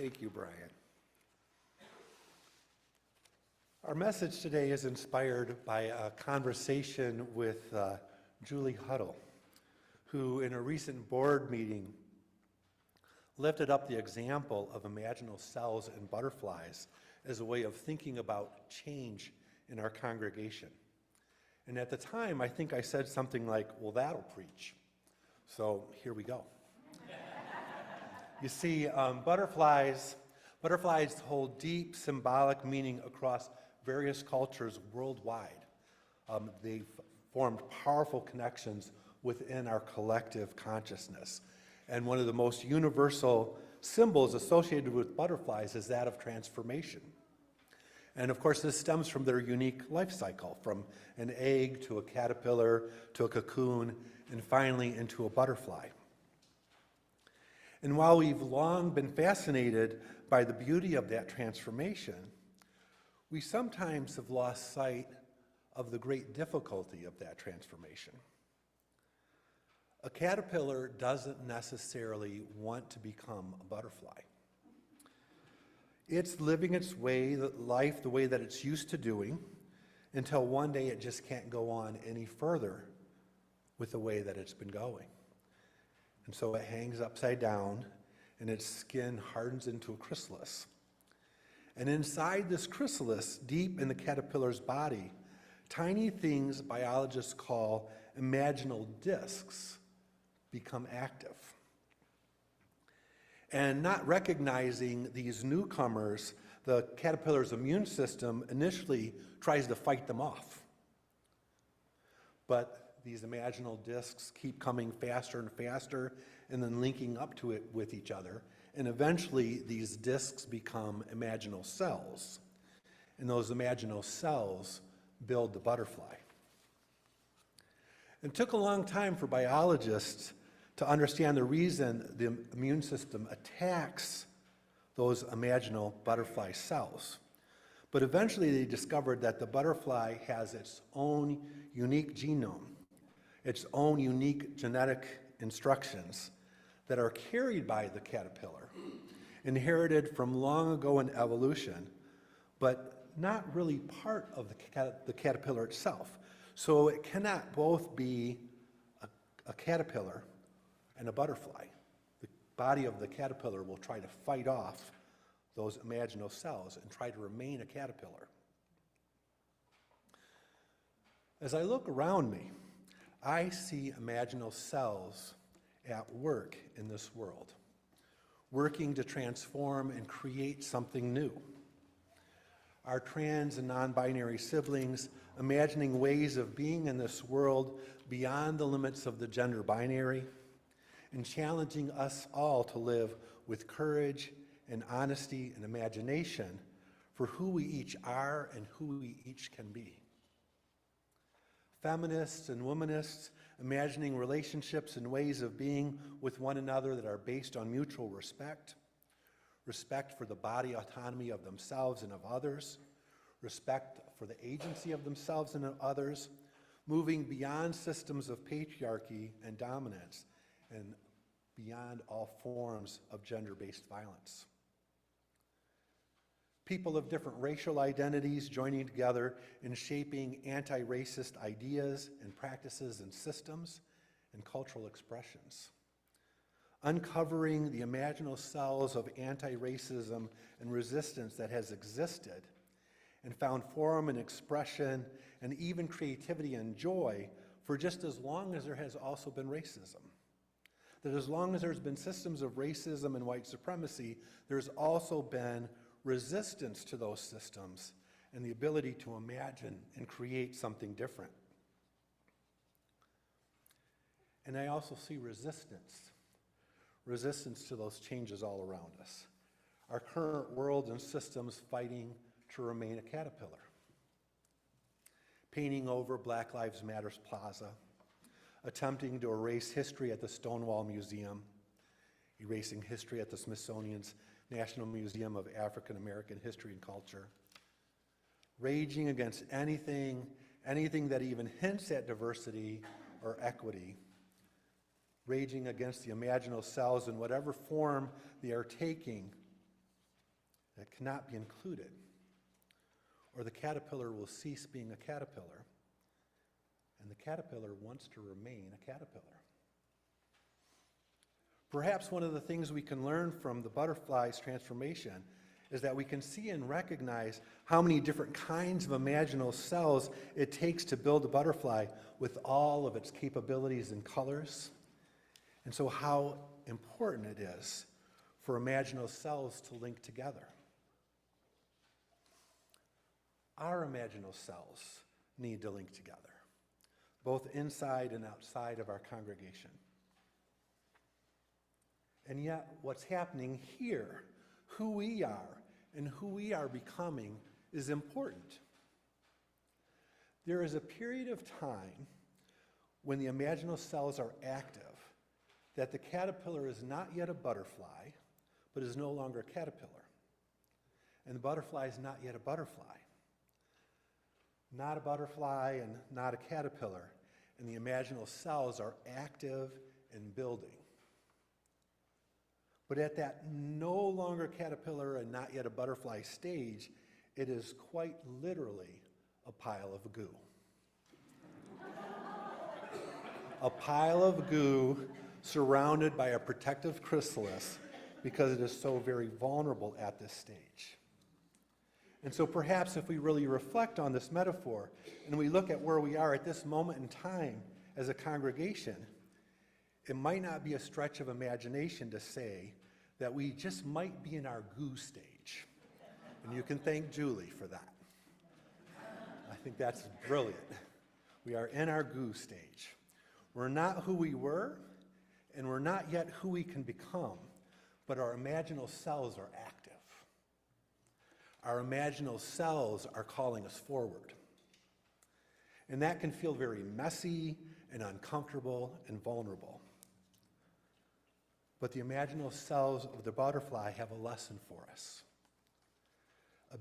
Thank you, Brian. Our message today is inspired by a conversation with Julie Huddle, who in a recent board meeting lifted up the example of imaginal cells and butterflies as a way of thinking about change in our congregation. And at the time, I think I said something like, well, that'll preach. So here we go. You see, butterflies hold deep symbolic meaning across various cultures worldwide. They've formed powerful connections within our collective consciousness. And one of the most universal symbols associated with butterflies is that of transformation. And of course, this stems from their unique life cycle, from an egg to a caterpillar to a cocoon, and finally into a butterfly. And while we've long been fascinated by the beauty of that transformation, we sometimes have lost sight of the great difficulty of that transformation. A caterpillar doesn't necessarily want to become a butterfly. It's living its life the way that it's used to doing until one day it just can't go on any further with the way that it's been going. And so it hangs upside down and its skin hardens into a chrysalis. And inside this chrysalis, deep in the caterpillar's body, tiny things biologists call imaginal discs become active. And not recognizing these newcomers, the caterpillar's immune system initially tries to fight them off. But these imaginal discs keep coming faster and faster and then linking up to it with each other. And eventually these discs become imaginal cells. And those imaginal cells build the butterfly. It took a long time for biologists to understand the reason the immune system attacks those imaginal butterfly cells. But eventually they discovered that the butterfly has its own unique genome, its own unique genetic instructions that are carried by the caterpillar, inherited from long ago in evolution, but not really part of the caterpillar itself. So it cannot both be a caterpillar and a butterfly. The body of the caterpillar will try to fight off those imaginal cells and try to remain a caterpillar. As I look around me, I see imaginal cells at work in this world, working to transform and create something new. Our trans and non-binary siblings imagining ways of being in this world beyond the limits of the gender binary, and challenging us all to live with courage and honesty and imagination for who we each are and who we each can be. Feminists and womanists imagining relationships and ways of being with one another that are based on mutual respect, respect for the body autonomy of themselves and of others, respect for the agency of themselves and of others, moving beyond systems of patriarchy and dominance and beyond all forms of gender-based violence. People of different racial identities joining together in shaping anti-racist ideas and practices and systems and cultural expressions. Uncovering the imaginal cells of anti-racism and resistance that has existed and found form and expression and even creativity and joy for just as long as there has also been racism. That as long as there's been systems of racism and white supremacy, there's also been resistance to those systems and the ability to imagine and create something different. And I also see resistance to those changes all around us. Our current world and systems fighting to remain a caterpillar. Painting over Black Lives Matter Plaza, attempting to erase history at the Stonewall Museum, erasing history at the Smithsonian's National Museum of African American History and Culture, raging against anything that even hints at diversity or equity, raging against the imaginal cells in whatever form they are taking that cannot be included, or the caterpillar will cease being a caterpillar, and the caterpillar wants to remain a caterpillar. Perhaps one of the things we can learn from the butterfly's transformation is that we can see and recognize how many different kinds of imaginal cells it takes to build a butterfly with all of its capabilities and colors. And so how important it is for imaginal cells to link together. Our imaginal cells need to link together, both inside and outside of our congregation. And yet, what's happening here, who we are and who we are becoming, is important. There is a period of time when the imaginal cells are active, that the caterpillar is not yet a butterfly, but is no longer a caterpillar. And the butterfly is not yet a butterfly. Not a butterfly and not a caterpillar. And the imaginal cells are active and building. But at that no longer caterpillar and not yet a butterfly stage, it is quite literally a pile of goo. A pile of goo surrounded by a protective chrysalis because it is so very vulnerable at this stage. And so perhaps if we really reflect on this metaphor and we look at where we are at this moment in time as a congregation, it might not be a stretch of imagination to say that we just might be in our goo stage. And you can thank Julie for that. I think that's brilliant. We are in our goo stage. We're not who we were, and we're not yet who we can become, but our imaginal cells are active. Our imaginal cells are calling us forward. And that can feel very messy and uncomfortable and vulnerable. But the imaginal cells of the butterfly have a lesson for us.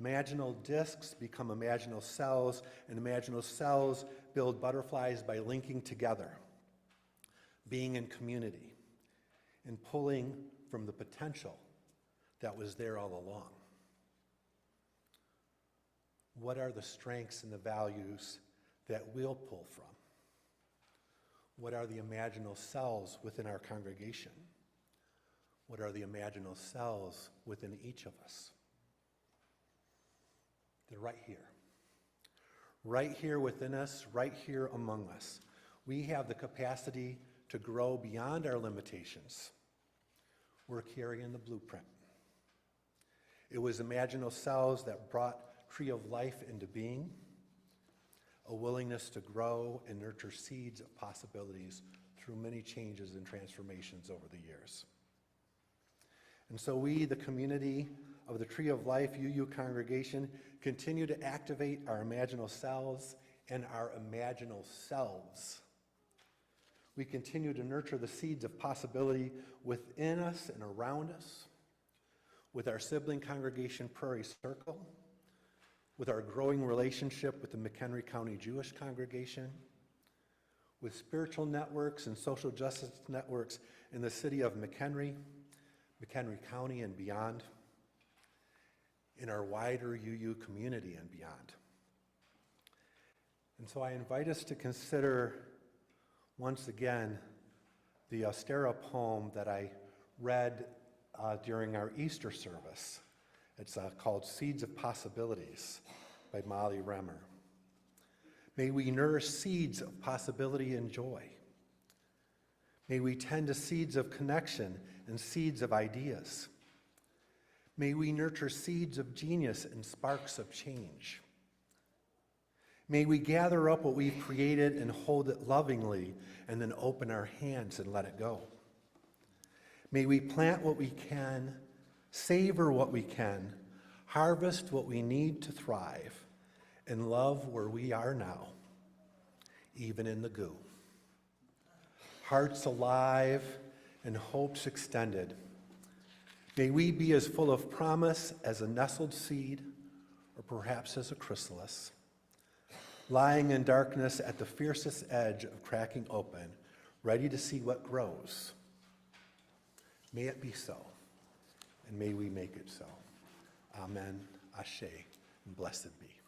Imaginal discs become imaginal cells, and imaginal cells build butterflies by linking together, being in community, and pulling from the potential that was there all along. What are the strengths and the values that we'll pull from? What are the imaginal cells within our congregation? What are the imaginal cells within each of us? They're right here. Right here within us, right here among us. We have the capacity to grow beyond our limitations. We're carrying the blueprint. It was imaginal cells that brought Tree of Life into being, a willingness to grow and nurture seeds of possibilities through many changes and transformations over the years. And so we, the community of the Tree of Life UU congregation, continue to activate our imaginal cells and our imaginal selves. We continue to nurture the seeds of possibility within us and around us, with our sibling congregation Prairie Circle, with our growing relationship with the McHenry County Jewish congregation, with spiritual networks and social justice networks in the city of McHenry, McHenry County and beyond, in our wider UU community and beyond. And so I invite us to consider once again the Austera poem that I read during our Easter service. It's called Seeds of Possibilities by Molly Remmer. May we nourish seeds of possibility and joy. May we tend to seeds of connection and seeds of ideas. May we nurture seeds of genius and sparks of change. May we gather up what we've created and hold it lovingly and then open our hands and let it go. May we plant what we can, savor what we can, harvest what we need to thrive, and love where we are now, even in the goo. Hearts alive and hopes extended. May we be as full of promise as a nestled seed, or perhaps as a chrysalis, lying in darkness at the fiercest edge of cracking open, ready to see what grows. May it be so, and may we make it so. Amen, Ashe, and blessed be.